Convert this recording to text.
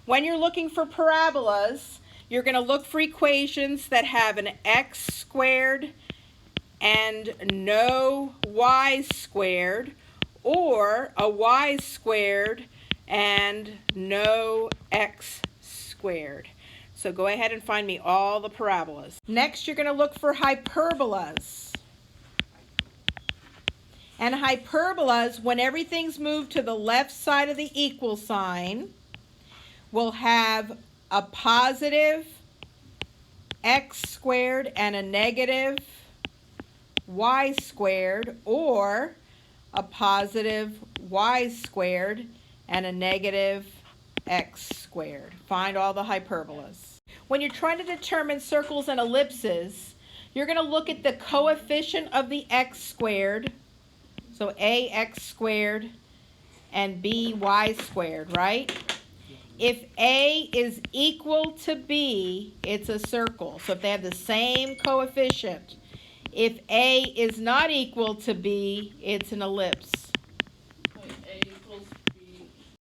When you're looking for parabolas, you're going to look for equations that have an x squared and no y squared, or a y squared and no x squared. So go ahead and find me all the parabolas. Next, you're going to look for hyperbolas. And hyperbolas, when everything's moved to the left side of the equal sign, will have a positive x squared and a negative y squared, or a positive y squared and a negative x squared. Find all the hyperbolas. When you're trying to determine circles and ellipses, you're going to look at the coefficient of the x squared, so ax squared and by squared, right? If a is equal to b, it's a circle. So if they have the same coefficient. If a is not equal to b, it's an ellipse.